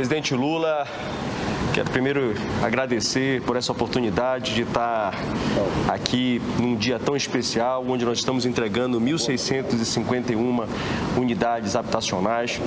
Presidente Lula, quero primeiro agradecer por essa oportunidade de estar aqui num dia tão especial, onde nós estamos entregando 1.651 unidades habitacionais.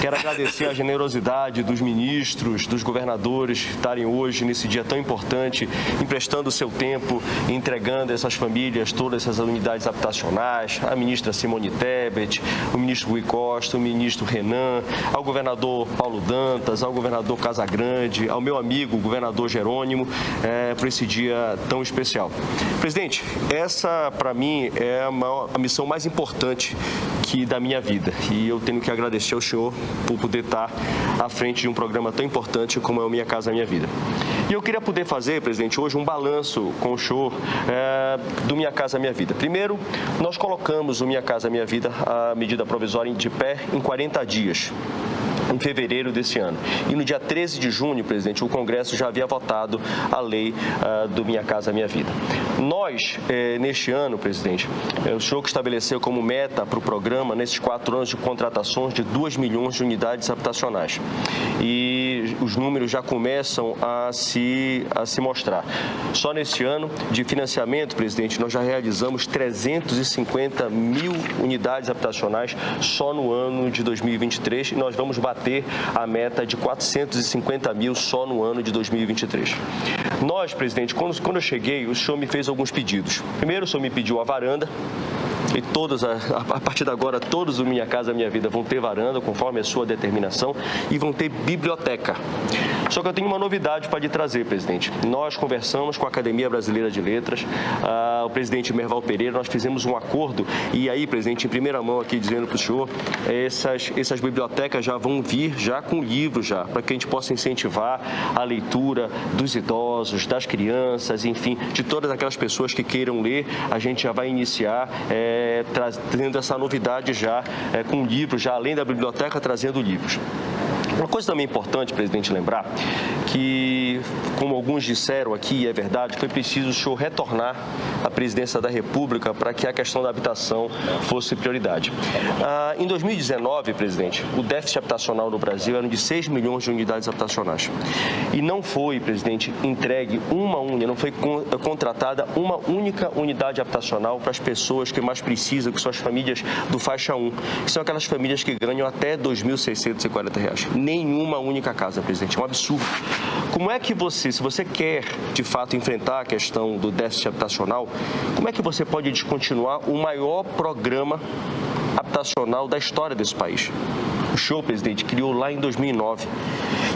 Quero agradecer a generosidade dos ministros, dos governadores estarem hoje, nesse dia tão importante, emprestando o seu tempo, entregando a essas famílias todas essas unidades habitacionais, a ministra Simone Tebet, o ministro Rui Costa, o ministro Renan, ao governador Paulo Dantas, ao governador Casagrande, ao meu amigo, o governador Jerônimo, por esse dia tão especial. Presidente, essa, para mim, é a missão mais importante da minha vida. E eu tenho que agradecer ao senhor por poder estar à frente de um programa tão importante como é o Minha Casa Minha Vida. E eu queria poder fazer, presidente, hoje um balanço com o senhor do Minha Casa Minha Vida. Primeiro, nós colocamos o Minha Casa Minha Vida, a medida provisória de pé, em 40 dias. Em fevereiro desse ano. E no dia 13 de junho, presidente, o Congresso já havia votado a lei do Minha Casa Minha Vida. Nós, neste ano, presidente, o senhor que estabeleceu como meta para o programa, nesses 4 anos de contratações de 2 milhões de unidades habitacionais. E os números já começam a se mostrar. Só neste ano de financiamento, presidente, nós já realizamos 350 mil unidades habitacionais só no ano de 2023 e nós vamos bater a meta de 450 mil só no ano de 2023. Nós, presidente, quando eu cheguei, o senhor me fez alguns pedidos. Primeiro, o senhor me pediu a varanda. E a partir de agora, todos o Minha Casa Minha Vida vão ter varanda, conforme a sua determinação, e vão ter biblioteca. Só que eu tenho uma novidade para lhe trazer, presidente. Nós conversamos com a Academia Brasileira de Letras, o presidente Merval Pereira, nós fizemos um acordo, e aí, presidente, em primeira mão aqui, dizendo para o senhor, essas bibliotecas já vão vir já com livros, para que a gente possa incentivar a leitura dos idosos, das crianças, enfim, de todas aquelas pessoas que queiram ler, a gente já vai iniciar trazendo essa novidade com livros, além da biblioteca, trazendo livros. Uma coisa também importante, presidente, lembrar que, como alguns disseram aqui, e é verdade, foi preciso o senhor retornar à presidência da República para que a questão da habitação fosse prioridade. Em 2019, presidente, o déficit habitacional no Brasil era de 6 milhões de unidades habitacionais. E não foi, presidente, entregue não foi contratada uma única unidade habitacional para as pessoas que mais precisam, que são as famílias do faixa 1, que são aquelas famílias que ganham até R$ 2.640. Nenhuma única casa, presidente. É um absurdo. Como é que você, se você quer, de fato, enfrentar a questão do déficit habitacional, como é que você pode descontinuar o maior programa habitacional da história desse país? O senhor, presidente, criou lá em 2009.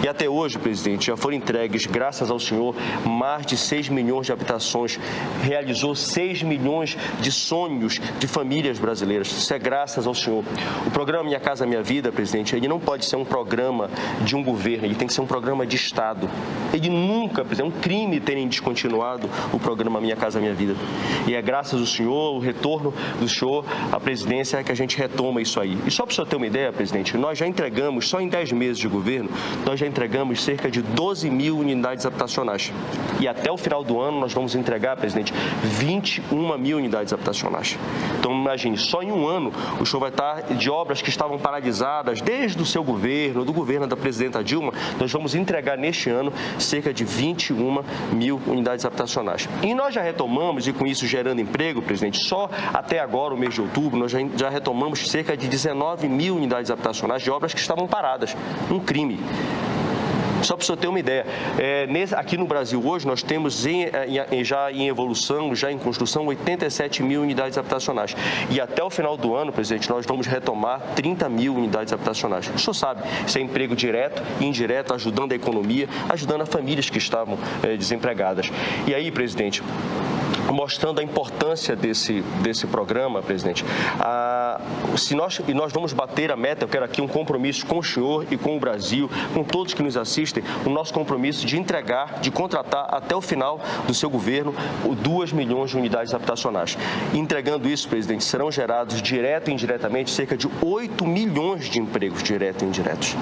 E até hoje, presidente, já foram entregues, graças ao senhor, mais de 6 milhões de habitações. Realizou 6 milhões de sonhos de famílias brasileiras. Isso é graças ao senhor. O programa Minha Casa Minha Vida, presidente, ele não pode ser um programa de um governo, ele tem que ser um programa de Estado. Ele nunca, presidente, é um crime terem descontinuado o programa Minha Casa Minha Vida. E é graças ao senhor, o retorno do senhor à presidência, que a gente retoma isso aí. E só para o senhor ter uma ideia, presidente, nós já entregamos, só em 10 meses de governo, nós já entregamos cerca de 12 mil unidades habitacionais. E até o final do ano nós vamos entregar, presidente, 21 mil unidades habitacionais. Então, imagine, só em um ano o senhor vai estar de obras que estavam paralisadas desde o seu governo, do governo da presidenta Dilma, nós vamos entregar neste ano cerca de 21 mil unidades habitacionais. E nós já retomamos, e com isso gerando emprego, presidente, só até agora, o mês de outubro, nós já retomamos cerca de 19 mil unidades habitacionais de obras que estavam paradas. Um crime. Só para o senhor ter uma ideia, aqui no Brasil hoje nós temos já em evolução, já em construção, 87 mil unidades habitacionais. E até o final do ano, presidente, nós vamos retomar 30 mil unidades habitacionais. O senhor sabe, isso é emprego direto e indireto, ajudando a economia, ajudando as famílias que estavam desempregadas. E aí, presidente, mostrando a importância desse programa, presidente, nós vamos bater a meta, eu quero aqui um compromisso com o senhor e com o Brasil, com todos que nos assistem, o nosso compromisso de entregar, de contratar até o final do seu governo 2 milhões de unidades habitacionais. Entregando isso, presidente, serão gerados direto e indiretamente cerca de 8 milhões de empregos diretos e indiretos.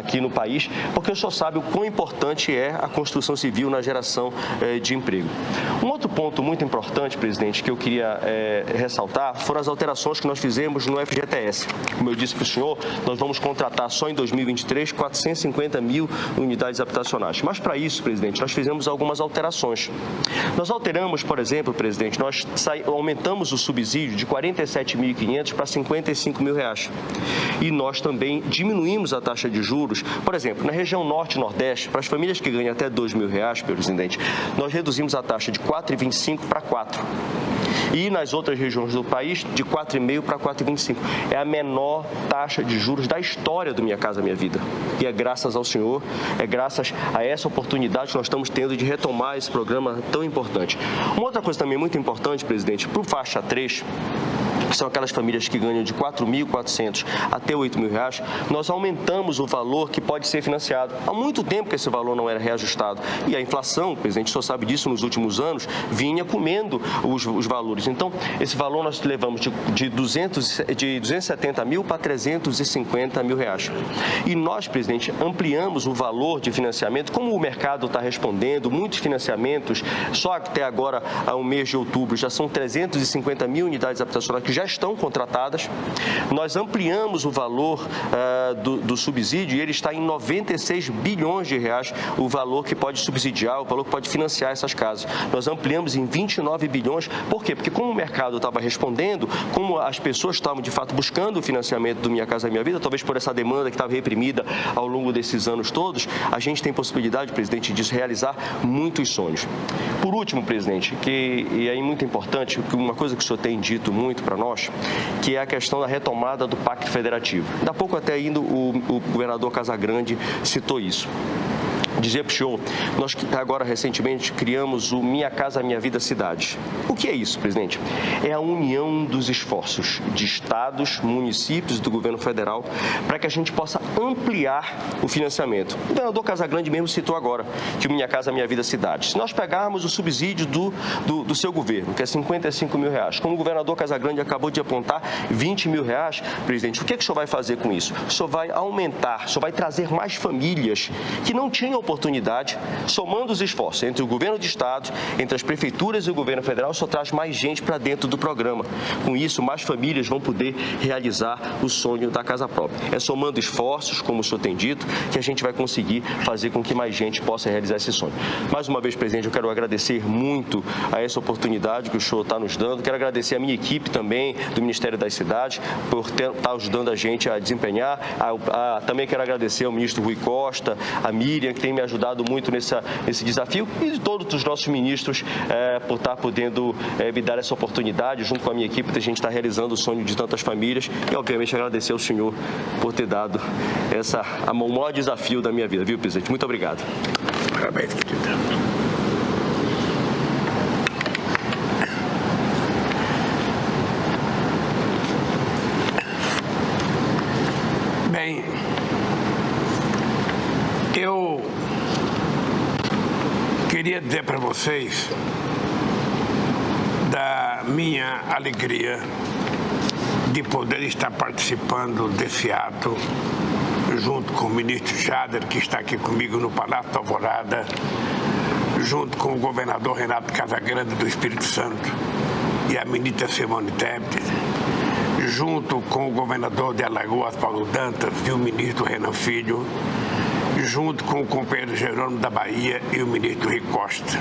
aqui no país, porque o senhor sabe o quão importante é a construção civil na geração de emprego. Um outro ponto muito importante, presidente, que eu queria ressaltar foram as alterações que nós fizemos no FGTS. Como eu disse para o senhor, nós vamos contratar só em 2023 450 mil unidades habitacionais. Mas para isso, presidente, nós fizemos algumas alterações. Nós alteramos, por exemplo, presidente, nós aumentamos o subsídio de R$ 47.500 para R$ 55 mil. E nós também diminuímos a taxa de juros. Por exemplo, na região norte e nordeste, para as famílias que ganham até R$ 2.000, presidente, nós reduzimos a taxa de 4,25 para 4. E nas outras regiões do país, de 4,5 para 4,25. É a menor taxa de juros da história do Minha Casa Minha Vida. E é graças ao senhor, é graças a essa oportunidade que nós estamos tendo de retomar esse programa tão importante. Uma outra coisa também muito importante, presidente, para o faixa 3, que são aquelas famílias que ganham de R$ 4.400 até R$ 8.000, nós aumentamos o valor que pode ser financiado. Há muito tempo que esse valor não era reajustado. E a inflação, presidente, o senhor sabe disso, nos últimos anos, vinha comendo os valores. Então, esse valor nós levamos de 270 mil para R$ 350 mil. E nós, presidente, ampliamos o valor de financiamento. Como o mercado está respondendo, muitos financiamentos, só até agora, ao mês de outubro, já são 350 mil unidades habitacionais que já estão contratadas. Nós ampliamos o valor do subsídio e ele está em 96 bilhões de reais, o valor que pode subsidiar, o valor que pode financiar essas casas. Nós ampliamos em 29 bilhões. Por quê? Porque como o mercado estava respondendo, como as pessoas estavam, de fato, buscando o financiamento do Minha Casa Minha Vida, talvez por essa demanda que estava reprimida ao longo desses anos todos, a gente tem possibilidade, presidente, de realizar muitos sonhos. Por último, presidente, e aí muito importante, uma coisa que o senhor tem dito muito para nós, que é a questão da retomada do Pacto Federativo. Ainda há pouco até ainda o governador Casagrande citou isso. Dizer para o senhor, nós agora recentemente criamos o Minha Casa Minha Vida Cidade. O que é isso, presidente? É a união dos esforços de estados, municípios e do governo federal para que a gente possa ampliar o financiamento. O governador Casagrande mesmo citou agora que o Minha Casa Minha Vida Cidade. Se nós pegarmos o subsídio do seu governo, que é R$ 55 mil, como o governador Casagrande acabou de apontar, R$ 20 mil, presidente, o que o senhor vai fazer com isso? O senhor vai aumentar, o senhor vai trazer mais famílias que não tinham oportunidade, somando os esforços entre o governo de estado, entre as prefeituras e o governo federal, só traz mais gente para dentro do programa. Com isso, mais famílias vão poder realizar o sonho da casa própria. É somando esforços, como o senhor tem dito, que a gente vai conseguir fazer com que mais gente possa realizar esse sonho. Mais uma vez, presidente, eu quero agradecer muito a essa oportunidade que o senhor está nos dando. Quero agradecer a minha equipe também do Ministério das Cidades por estar ajudando a gente a desempenhar. Também quero agradecer ao ministro Rui Costa, a Miriam, que tem me ajudado muito nesse desafio, e de todos os nossos ministros por estar podendo me dar essa oportunidade, junto com a minha equipe, de a gente estar realizando o sonho de tantas famílias e, obviamente, agradecer ao senhor por ter dado o maior desafio da minha vida, viu, presidente? Muito obrigado. Parabéns, querido. Bem, eu queria dizer para vocês da minha alegria de poder estar participando desse ato junto com o ministro Jader, que está aqui comigo no Palácio da Alvorada, junto com o governador Renato Casagrande do Espírito Santo e a ministra Simone Tebet, junto com o governador de Alagoas, Paulo Dantas, e o ministro Renan Filho, junto com o companheiro Jerônimo da Bahia e o ministro Rui Costa.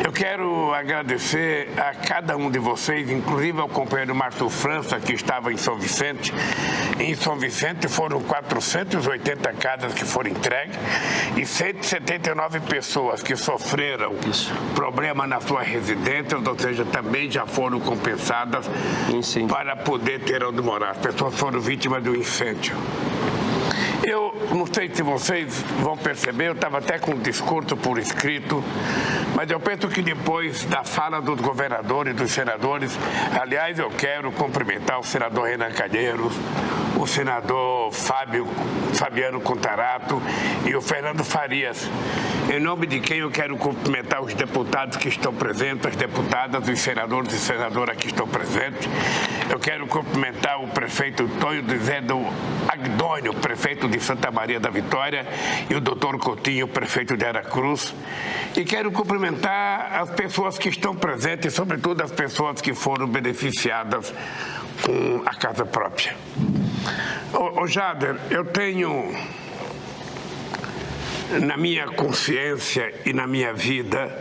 Eu quero agradecer a cada um de vocês, inclusive ao companheiro Márcio França, que estava em São Vicente. Em São Vicente foram 480 casas que foram entregues e 179 pessoas que sofreram problema na sua residência, ou seja, também já foram compensadas para poder ter onde morar. As pessoas foram vítimas do incêndio. Eu não sei se vocês vão perceber, eu estava até com um discurso por escrito, mas eu penso que depois da fala dos governadores e dos senadores, aliás, eu quero cumprimentar o senador Renan Calheiros, o senador Fabiano Contarato e o Fernando Farias, em nome de quem eu quero cumprimentar os deputados que estão presentes, as deputadas, os senadores e senadoras que estão presentes. Eu quero cumprimentar o prefeito Tonho José do Agdônio, prefeito de Santa Maria da Vitória, e o doutor Coutinho, prefeito de Aracruz. E quero cumprimentar as pessoas que estão presentes, sobretudo as pessoas que foram beneficiadas com a casa própria. Ô Jader, eu tenho na minha consciência e na minha vida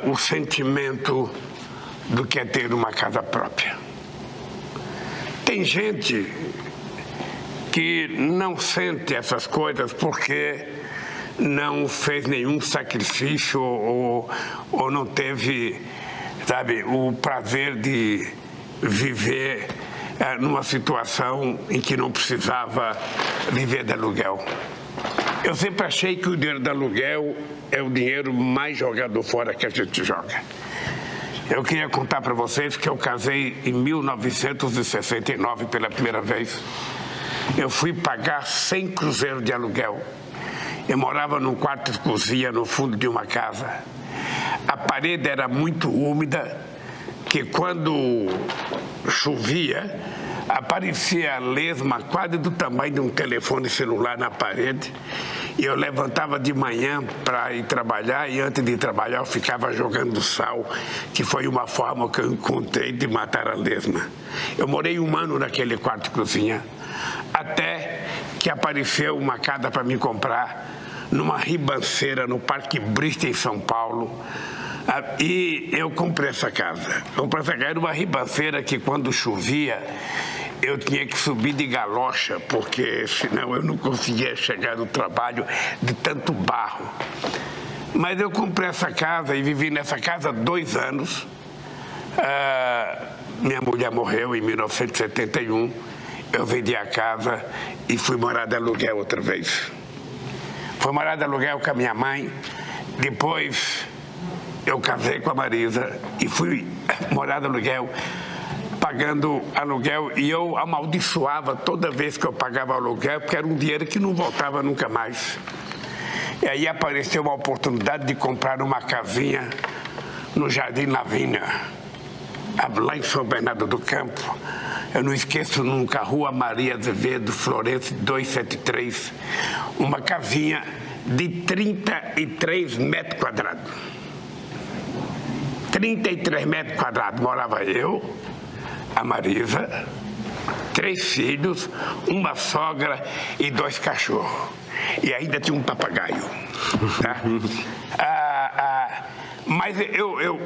o sentimento do que é ter uma casa própria. Tem gente que não sente essas coisas porque não fez nenhum sacrifício ou não teve, sabe, o prazer de viver numa situação em que não precisava viver de aluguel. Eu sempre achei que o dinheiro do aluguel é o dinheiro mais jogado fora que a gente joga. Eu queria contar para vocês que eu casei em 1969 pela primeira vez. Eu fui pagar 100 cruzeiros de aluguel. Eu morava num quarto de cozinha no fundo de uma casa. A parede era muito úmida, que quando chovia, aparecia a lesma quase do tamanho de um telefone celular na parede. E eu levantava de manhã para ir trabalhar e antes de trabalhar eu ficava jogando sal, que foi uma forma que eu encontrei de matar a lesma. Eu morei 1 ano naquele quarto de cozinha, até que apareceu uma casa para me comprar numa ribanceira no Parque Brista, em São Paulo. E eu comprei essa casa. Era uma ribanceira que quando chovia eu tinha que subir de galocha, porque senão eu não conseguia chegar no trabalho de tanto barro. Mas eu comprei essa casa e vivi nessa casa 2 anos. Minha mulher morreu em 1971. Eu vendi a casa e fui morar de aluguel outra vez. Fui morar de aluguel com a minha mãe. Depois eu casei com a Marisa e fui morar de aluguel, pagando aluguel, e eu amaldiçoava toda vez que eu pagava aluguel, porque era um dinheiro que não voltava nunca mais. E aí apareceu uma oportunidade de comprar uma casinha no Jardim Lavínia, lá em São Bernardo do Campo. Eu não esqueço nunca, Rua Maria Azevedo, Florença 273, uma casinha de 33 metros quadrados. 33 metros quadrados, morava eu, a Marisa, 3 filhos, uma sogra e 2 cachorros. E ainda tinha um papagaio. Tá? Mas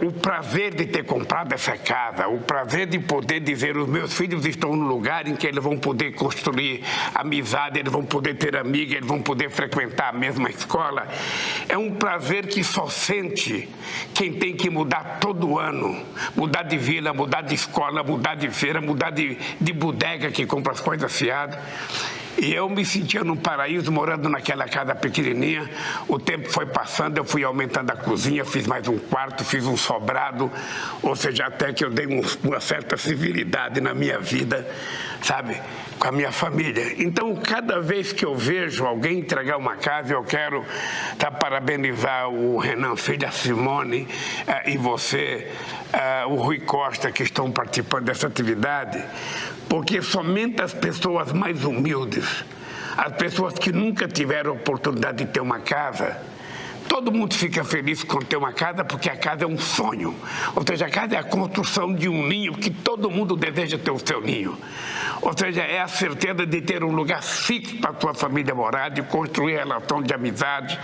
o prazer de ter comprado essa casa, o prazer de poder dizer os meus filhos estão no lugar em que eles vão poder construir amizade, eles vão poder ter amigos, eles vão poder frequentar a mesma escola, é um prazer que só sente quem tem que mudar todo ano, mudar de vila, mudar de escola, mudar de feira, mudar de bodega que compra as coisas fiadas. E eu me sentia num paraíso morando naquela casa pequenininha. O tempo foi passando, eu fui aumentando a cozinha, fiz mais um quarto, fiz um sobrado, ou seja, até que eu dei uma certa civilidade na minha vida, sabe, com a minha família. Então, cada vez que eu vejo alguém entregar uma casa, eu quero parabenizar o Renan Filho, a Simone e você, o Rui Costa, que estão participando dessa atividade, porque somente as pessoas mais humildes, as pessoas que nunca tiveram a oportunidade de ter uma casa, todo mundo fica feliz com ter uma casa, porque a casa é um sonho. Ou seja, a casa é a construção de um ninho que todo mundo deseja ter o seu ninho. Ou seja, é a certeza de ter um lugar fixo para a sua família morar, de construir relação de amizade.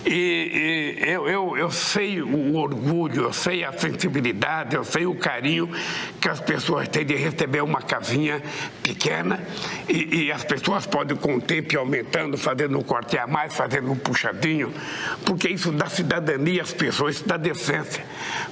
E eu sei o orgulho, eu sei a sensibilidade, eu sei o carinho que as pessoas têm de receber uma casinha pequena e as pessoas podem com o tempo ir aumentando, fazendo um corte a mais, fazendo um puxadinho, porque isso dá cidadania às pessoas, isso dá decência.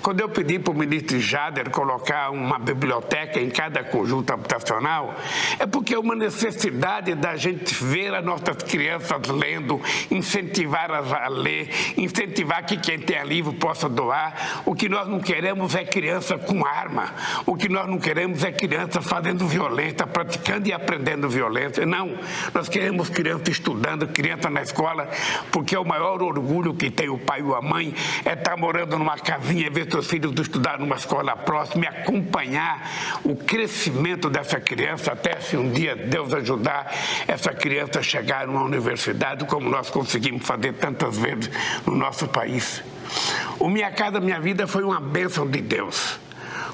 Quando eu pedi para o ministro Jader colocar uma biblioteca em cada conjunto habitacional, é porque é uma necessidade da gente ver as nossas crianças lendo, incentivar a ler, ler, incentivar que quem tem livro possa doar. O que nós não queremos é criança com arma. O que nós não queremos é criança fazendo violência, praticando e aprendendo violência. Não, nós queremos criança estudando, criança na escola, porque o maior orgulho que tem o pai ou a mãe é estar morando numa casinha, ver seus filhos estudar numa escola próxima e acompanhar o crescimento dessa criança até se um dia Deus ajudar essa criança a chegar numa universidade, como nós conseguimos fazer tantas vezes no nosso país. O Minha Casa Minha Vida foi uma bênção de Deus.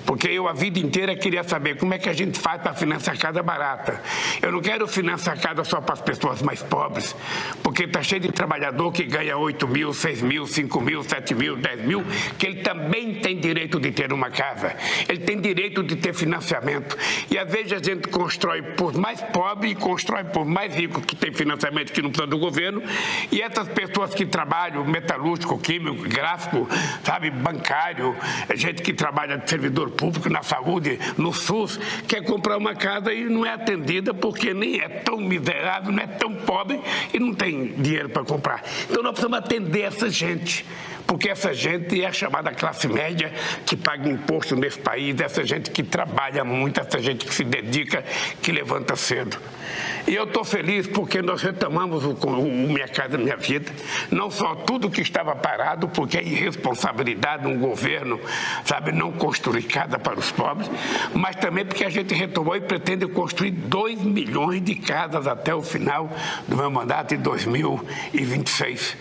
Porque eu a vida inteira queria saber como é que a gente faz para financiar casa barata. Eu não quero financiar casa só para as pessoas mais pobres, porque está cheio de trabalhador que ganha 8 mil, 6 mil, 5 mil, 7 mil, 10 mil, que ele também tem direito de ter uma casa. Ele tem direito de ter financiamento. E às vezes a gente constrói por mais pobre e constrói por mais rico que tem financiamento que não precisa do governo. E essas pessoas que trabalham, metalúrgico, químico, gráfico, sabe, bancário, gente que trabalha de servidor público, na saúde, no SUS, quer comprar uma casa e não é atendida porque nem é tão miserável, não é tão pobre e não tem dinheiro para comprar. Então nós precisamos atender essa gente, porque essa gente é a chamada classe média que paga imposto nesse país, essa gente que trabalha muito, essa gente que se dedica, que levanta cedo. E eu estou feliz porque nós retomamos o Minha Casa Minha Vida, não só tudo que estava parado, porque é irresponsabilidade de um governo, sabe, não construir casa para os pobres, mas também porque a gente retomou e pretende construir 2 milhões de casas até o final do meu mandato em 2026.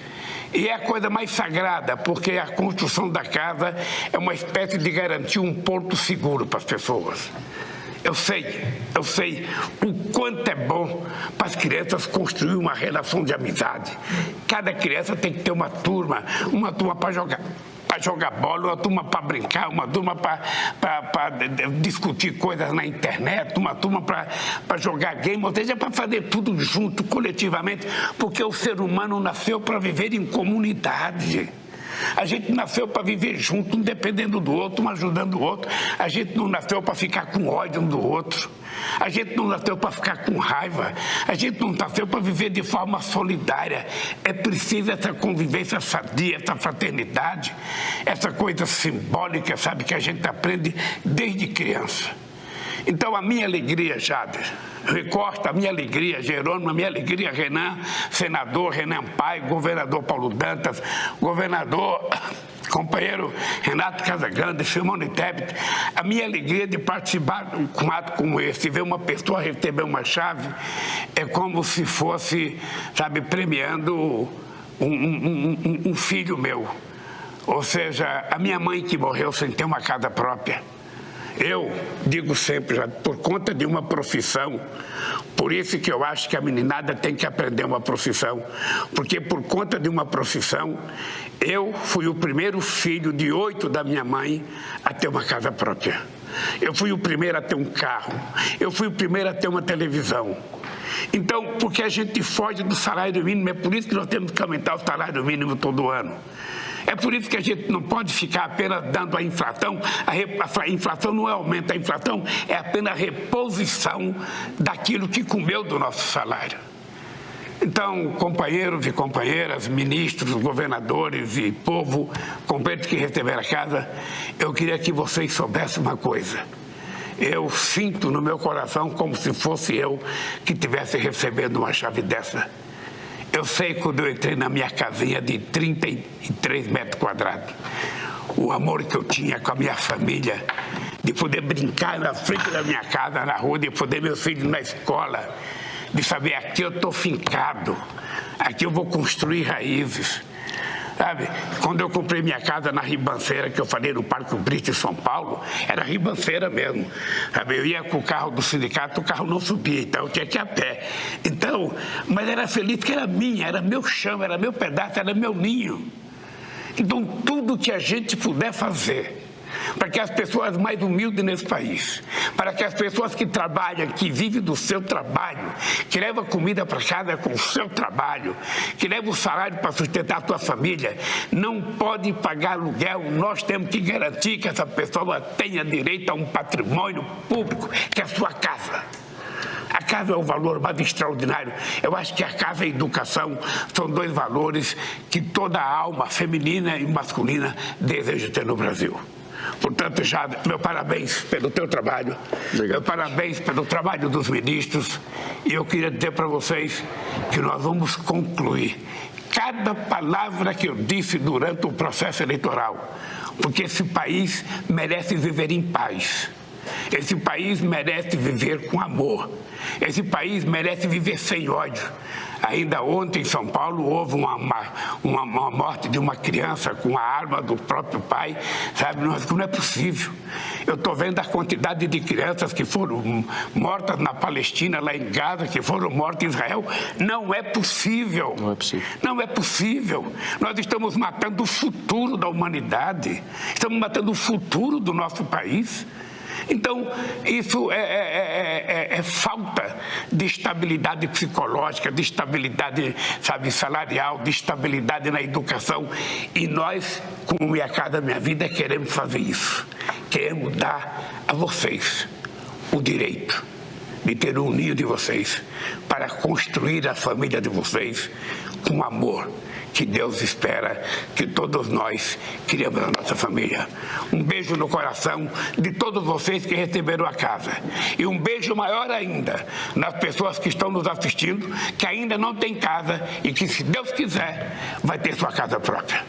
E é a coisa mais sagrada, porque a construção da casa é uma espécie de garantir um porto seguro para as pessoas. Eu sei o quanto é bom para as crianças construir uma relação de amizade. Cada criança tem que ter uma turma para jogar bola, uma turma para brincar, uma turma para discutir coisas na internet, uma turma para jogar game, ou seja, para fazer tudo junto, coletivamente, porque o ser humano nasceu para viver em comunidade. A gente nasceu para viver junto, um dependendo do outro, um ajudando o outro. A gente não nasceu para ficar com ódio um do outro. A gente não nasceu para ficar com raiva. A gente não nasceu para viver de forma solidária. É preciso essa convivência sadia, essa fraternidade, essa coisa simbólica, sabe, que a gente aprende desde criança. Então, a minha alegria, Jader, Costa, a minha alegria, Jerônimo, a minha alegria, Renan, senador Renan Pai, governador Paulo Dantas, governador, companheiro Renato Casagrande, Simone Tebet, a minha alegria de participar de um ato como esse, ver uma pessoa receber uma chave, é como se fosse, sabe, premiando um filho meu. Ou seja, a minha mãe que morreu sem ter uma casa própria. Eu digo sempre, já, por conta de uma profissão, por isso que eu acho que a meninada tem que aprender uma profissão, porque por conta de uma profissão, eu fui o primeiro filho de 8 da minha mãe a ter uma casa própria. Eu fui o primeiro a ter um carro, eu fui o primeiro a ter uma televisão. Então, porque a gente foge do salário mínimo, é por isso que nós temos que aumentar o salário mínimo todo ano. É por isso que a gente não pode ficar apenas dando a inflação. A inflação não é aumento, a inflação é apenas a reposição daquilo que comeu do nosso salário. Então, companheiros e companheiras, ministros, governadores e povo, companheiros que receberam a casa, eu queria que vocês soubessem uma coisa. Eu sinto no meu coração como se fosse eu que estivesse recebendo uma chave dessa. Eu sei quando eu entrei na minha casinha de 33 metros quadrados, o amor que eu tinha com a minha família, de poder brincar na frente da minha casa, na rua, de poder meus filhos na escola, de saber, aqui eu estou fincado, aqui eu vou construir raízes. Sabe, quando eu comprei minha casa na Ribanceira, que eu falei no Parque Brito em São Paulo, era Ribanceira mesmo. Sabe, eu ia com o carro do sindicato, o carro não subia, então eu tinha que ir a pé. Então, mas era feliz porque era minha, era meu chão, era meu pedaço, era meu ninho. Então, tudo que a gente puder fazer para que as pessoas mais humildes nesse país, para que as pessoas que trabalham, que vivem do seu trabalho, que levam comida para casa com o seu trabalho, que levam o salário para sustentar a sua família, não pode pagar aluguel. Nós temos que garantir que essa pessoa tenha direito a um patrimônio público, que é a sua casa. A casa é o valor mais extraordinário. Eu acho que a casa e a educação são dois valores que toda a alma feminina e masculina deseja ter no Brasil. Portanto, Jader, meu parabéns pelo teu trabalho, meu parabéns pelo trabalho dos ministros, e eu queria dizer para vocês que nós vamos concluir cada palavra que eu disse durante o processo eleitoral, porque esse país merece viver em paz. Esse país merece viver com amor. Esse país merece viver sem ódio. Ainda ontem em São Paulo houve uma morte de uma criança com a arma do próprio pai, sabe? Não é possível. Eu estou vendo a quantidade de crianças que foram mortas na Palestina, lá em Gaza, que foram mortas em Israel. Não é possível. Não é possível. Não é possível. Nós estamos matando o futuro da humanidade. Estamos matando o futuro do nosso país. Então, isso é falta de estabilidade psicológica, de estabilidade, sabe, salarial, de estabilidade na educação. E nós, como Minha Casa Minha Vida, queremos fazer isso. Queremos dar a vocês o direito de ter um ninho de vocês, para construir a família de vocês com amor que Deus espera que todos nós criamos a nossa família. Um beijo no coração de todos vocês que receberam a casa. E um beijo maior ainda nas pessoas que estão nos assistindo, que ainda não têm casa e que, se Deus quiser, vai ter sua casa própria.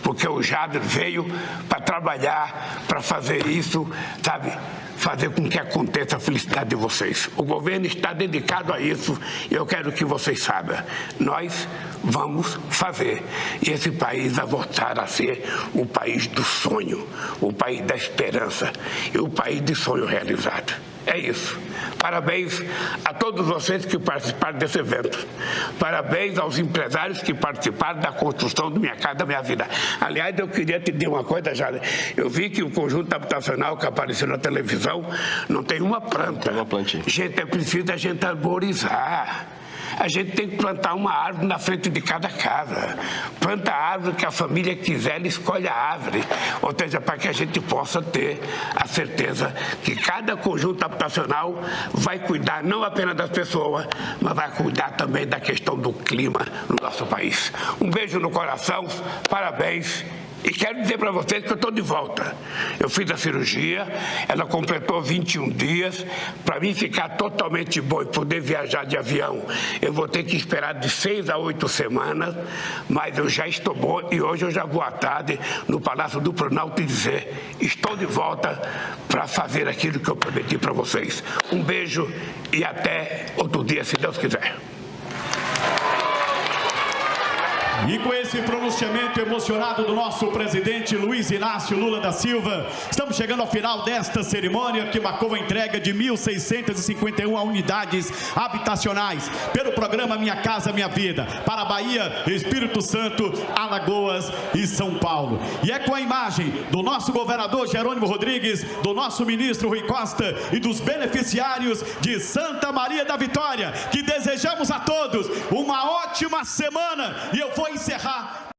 Porque o Jader veio para trabalhar, para fazer isso, sabe? Fazer com que aconteça a felicidade de vocês. O governo está dedicado a isso e eu quero que vocês saibam. Nós vamos fazer. E esse país vai voltar a ser o país do sonho, o país da esperança e o país de sonho realizado. É isso. Parabéns a todos vocês que participaram desse evento. Parabéns aos empresários que participaram da construção do Minha Casa Minha Vida. Aliás, eu queria te dizer uma coisa, Jader. Eu vi que o conjunto habitacional que apareceu na televisão não tem uma planta. Tem uma plantinha. Gente, precisa a gente arborizar. A gente tem que plantar uma árvore na frente de cada casa. Planta a árvore que a família quiser, ela escolhe a árvore. Ou seja, para que a gente possa ter a certeza que cada conjunto habitacional vai cuidar não apenas das pessoas, mas vai cuidar também da questão do clima no nosso país. Um beijo no coração, parabéns. E quero dizer para vocês que eu estou de volta. Eu fiz a cirurgia, ela completou 21 dias. Para mim ficar totalmente bom e poder viajar de avião, eu vou ter que esperar de 6 a 8 semanas, mas eu já estou bom e hoje eu já vou à tarde no Palácio do Planalto e dizer: estou de volta para fazer aquilo que eu prometi para vocês. Um beijo e até outro dia, se Deus quiser. E com esse pronunciamento emocionado do nosso presidente Luiz Inácio Lula da Silva, estamos chegando ao final desta cerimônia que marcou a entrega de 1.651 unidades habitacionais pelo programa Minha Casa Minha Vida para Bahia, Espírito Santo, Alagoas e São Paulo. E é com a imagem do nosso governador Jerônimo Rodrigues, do nosso ministro Rui Costa e dos beneficiários de Santa Maria da Vitória que desejamos a todos uma ótima semana. E eu vou encerrar